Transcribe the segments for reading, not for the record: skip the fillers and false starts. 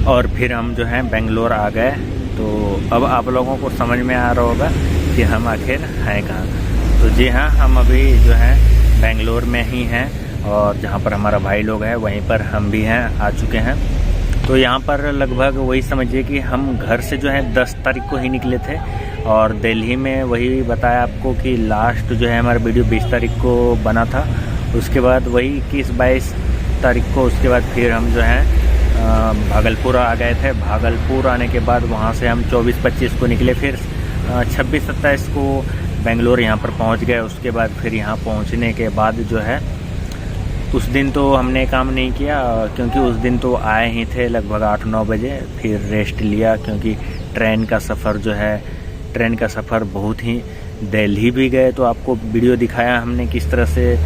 और फिर हम जो है बेंगलोर आ गए। तो अब आप लोगों को समझ में आ रहा होगा कि हम आखिर हैं कहाँ। तो जी हाँ, हम अभी जो है बेंगलोर में ही हैं और जहाँ पर हमारा भाई लोग हैं वहीं पर हम भी हैं, आ चुके हैं। तो यहाँ पर लगभग वही समझिए कि हम घर से जो है 10 तारीख को ही निकले थे और दिल्ली में वही बताया आपको कि लास्ट जो है हमारा वीडियो 20 तारीख को बना था। उसके बाद वही 21-22 तारीख को उसके बाद फिर हम जो है भागलपुर आ गए थे। भागलपुर आने के बाद वहाँ से हम 24-25 को निकले, फिर 26-27 को बेंगलोर यहाँ पर पहुँच गए। उसके बाद फिर यहाँ पहुँचने के बाद जो है उस दिन तो हमने काम नहीं किया क्योंकि उस दिन तो आए ही थे लगभग 8-9 बजे। फिर रेस्ट लिया क्योंकि ट्रेन का सफ़र बहुत ही, दिल्ली भी गए तो आपको वीडियो दिखाया हमने किस तरह से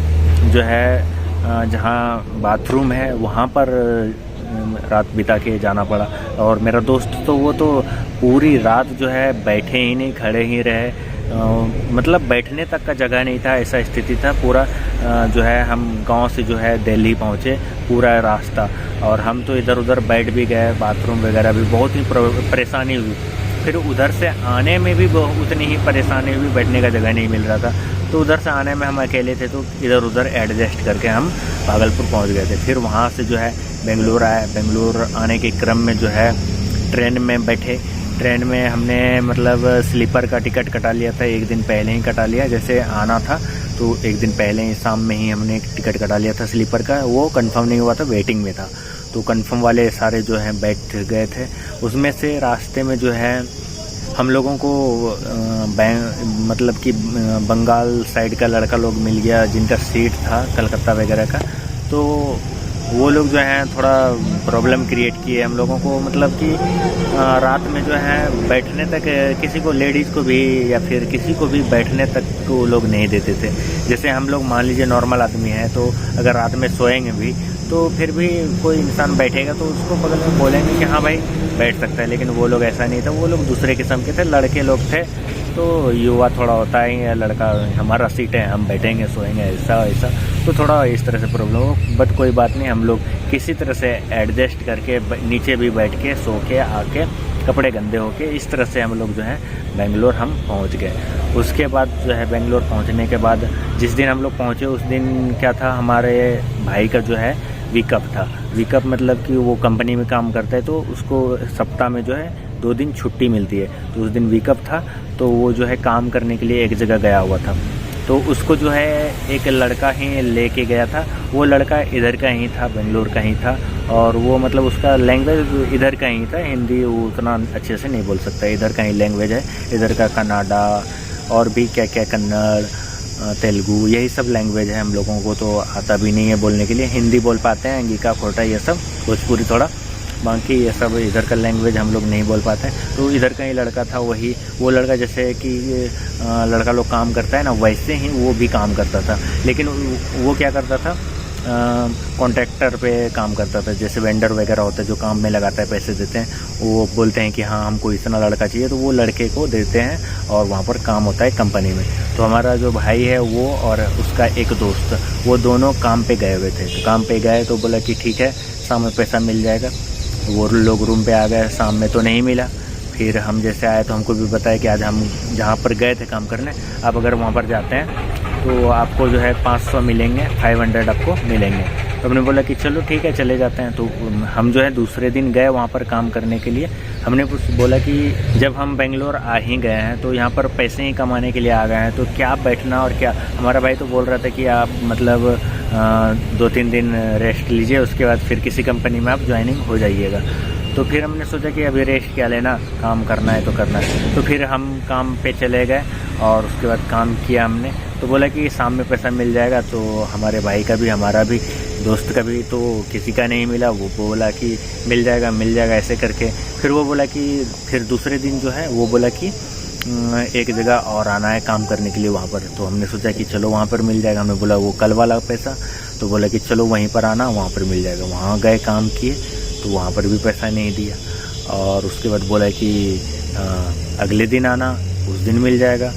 जो है जहाँ बाथरूम है वहाँ पर रात बिता के जाना पड़ा। और मेरा दोस्त तो वो तो पूरी रात जो है बैठे ही नहीं, खड़े ही रहे, मतलब बैठने तक का जगह नहीं था, ऐसा स्थिति था पूरा। जो है हम गांव से जो है दिल्ली पहुँचे पूरा रास्ता, और हम तो इधर उधर बैठ भी गए, बाथरूम वगैरह भी बहुत ही परेशानी हुई। फिर उधर से आने में भी उतनी ही परेशानी हुई, बैठने का जगह नहीं मिल रहा था। तो उधर से आने में हम अकेले थे तो इधर उधर एडजस्ट करके हम भागलपुर पहुंच गए थे। फिर वहां से जो है बेंगलोर आए। बेंगलोर आने के क्रम में जो है ट्रेन में बैठे। ट्रेन में हमने मतलब स्लीपर का टिकट कटा लिया था, एक दिन पहले ही कटा लिया। जैसे आना था तो एक दिन पहले ही शाम में ही हमने टिकट कटा लिया था स्लीपर का, वो कंफर्म नहीं हुआ था, वेटिंग में था। तो कंफर्म वाले सारे जो हैं बैठ गए थे। उसमें से रास्ते में जो है हम लोगों को मतलब कि बंगाल साइड का लड़का लोग मिल गया जिनका सीट था कलकत्ता वगैरह का। तो वो लोग जो हैं थोड़ा प्रॉब्लम क्रिएट किए हम लोगों को, मतलब कि रात में जो है बैठने तक किसी को, लेडीज़ को भी या फिर किसी को भी बैठने तक को लोग नहीं देते थे। जैसे हम लोग मान लीजिए नॉर्मल आदमी हैं तो अगर रात में सोएंगे भी तो फिर भी कोई इंसान बैठेगा तो उसको बगल में बोलेंगे कि हाँ भाई बैठ सकता है, लेकिन वो लोग ऐसा नहीं था। वो लोग दूसरे किस्म के थे, लड़के लोग थे। तो युवा थोड़ा होता है, लड़का हमारा सीट है हम बैठेंगे सोएंगे ऐसा, तो थोड़ा इस तरह से प्रॉब्लम हो। बट कोई बात नहीं, हम लोग किसी तरह से एडजस्ट करके नीचे भी बैठ के सो के आके कपड़े गंदे होके इस तरह से हम लोग जो है बेंगलोर हम पहुंच गए। उसके बाद जो है बेंगलोर पहुंचने के बाद जिस दिन हम लोग पहुंचे उस दिन क्या था, हमारे भाई का जो है वीकअप था। वीकअप मतलब कि वो कंपनी में काम करता है तो उसको सप्ताह में जो है 2 दिन छुट्टी मिलती है। तो उस दिन वीकअप था तो वो जो है काम करने के लिए एक जगह गया हुआ था। तो उसको जो है एक लड़का ही लेके गया था। वो लड़का इधर का ही था, बेंगलोर का ही था, और वो मतलब उसका लैंग्वेज इधर का ही था। हिंदी वो उतना अच्छे से नहीं बोल सकता, इधर का ही लैंग्वेज है, इधर का कन्नाडा और भी क्या क्या, कन्नड़, तेलुगु, यही सब लैंग्वेज है। हम लोगों को तो आता भी नहीं है बोलने के लिए। हिंदी बोल पाते हैं, अंगिका, खोटा, ये सब, भोजपुरी थोड़ा, बाकी ये सब इधर का लैंग्वेज हम लोग नहीं बोल पाते हैं। तो इधर का ही लड़का था, वही वो लड़का जैसे कि लड़का लोग काम करता है ना, वैसे ही वो भी काम करता था। लेकिन वो क्या करता था, कॉन्ट्रैक्टर पे काम करता था। जैसे वेंडर वगैरह होता है जो काम में लगाता है, पैसे देते हैं, वो बोलते हैं कि हाँ हमको इतना लड़का चाहिए, तो वो लड़के को देते हैं और वहाँ पर काम होता है कंपनी में। तो हमारा जो भाई है वो और उसका एक दोस्त, वो दोनों काम पे गए हुए थे। तो काम पे गए तो बोला कि ठीक है शाम में पैसा मिल जाएगा। वो लोग रूम पे आ गए, शाम में तो नहीं मिला। फिर हम जैसे आए तो हमको भी बताया कि आज हम जहाँ पर गए थे काम करने, आप अगर वहाँ पर जाते हैं तो आपको जो है 500 मिलेंगे, 500 आपको मिलेंगे। तो हमने बोला कि चलो ठीक है चले जाते हैं। तो हम जो है दूसरे दिन गए वहाँ पर काम करने के लिए। हमने कुछ बोला कि जब हम बेंगलोर आ ही गए हैं तो यहाँ पर पैसे ही कमाने के लिए आ गए हैं, तो क्या बैठना और क्या। हमारा भाई तो बोल रहा था कि आप मतलब 2-3 दिन रेस्ट लीजिए, उसके बाद फिर किसी कंपनी में आप ज्वाइनिंग हो जाइएगा। तो फिर हमने सोचा कि अभी रेस्ट क्या लेना, काम करना है तो करना है। तो फिर हम काम पे चले गए और उसके बाद काम किया हमने। तो बोला कि शाम में पैसा मिल जाएगा। तो हमारे भाई का भी, हमारा भी, दोस्त का भी, तो किसी का नहीं मिला। वो बोला कि मिल जाएगा ऐसे करके। फिर वो बोला कि फिर दूसरे दिन जो है वो बोला कि एक जगह और आना है काम करने के लिए वहाँ पर। तो हमने सोचा कि चलो वहाँ पर मिल जाएगा। हमने बोला वो कल वाला पैसा, तो बोला कि चलो वहीं पर आना, वहाँ पर मिल जाएगा। वहाँ गए काम किए तो वहाँ पर भी पैसा नहीं दिया। और उसके बाद बोला कि अगले दिन आना, उस दिन मिल जाएगा।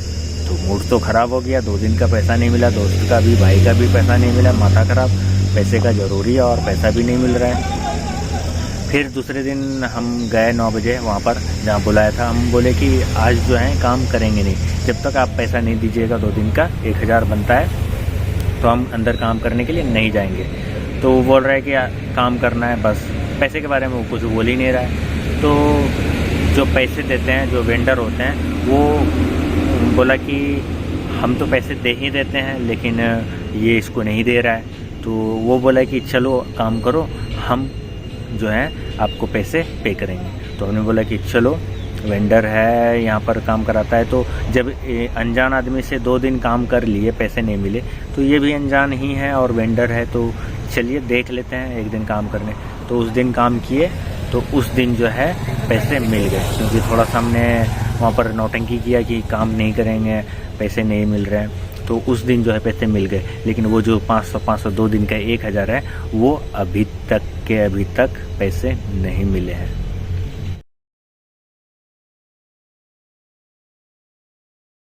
तो मूड तो ख़राब हो गया, 2 दिन का पैसा नहीं मिला, दोस्त का भी, भाई का भी पैसा नहीं मिला। माथा ख़राब, पैसे का ज़रूरी है और पैसा भी नहीं मिल रहा है। फिर दूसरे दिन हम गए 9 बजे वहाँ पर जहाँ बुलाया था। हम बोले कि आज जो है काम करेंगे नहीं, जब तक आप पैसा नहीं दीजिएगा 2 दिन का 1000 बनता है तो हम अंदर काम करने के लिए नहीं जाएंगे। तो वो बोल रहा है कि काम करना है बस, पैसे के बारे में वो कुछ बोल ही नहीं रहा है। तो जो पैसे देते हैं, जो वेंडर होते हैं, वो बोला कि हम तो पैसे दे ही देते हैं लेकिन ये इसको नहीं दे रहा है। तो वो बोला कि चलो काम करो, हम जो है आपको पैसे पे करेंगे। तो हमने बोला कि चलो, वेंडर है यहाँ पर काम कराता है, तो जब अनजान आदमी से 2 दिन काम कर लिए, पैसे नहीं मिले, तो ये भी अनजान ही है और वेंडर है, तो चलिए देख लेते हैं 1 दिन काम करने। तो उस दिन काम किए तो उस दिन जो है पैसे मिल गए, क्योंकि थोड़ा सा हमने वहाँ पर नौटंकी किया कि काम नहीं करेंगे, पैसे नहीं मिल रहे हैं। तो उस दिन जो है पैसे मिल गए, लेकिन वो जो 500 2 दिन का 1000 है, वो अभी तक पैसे नहीं मिले हैं।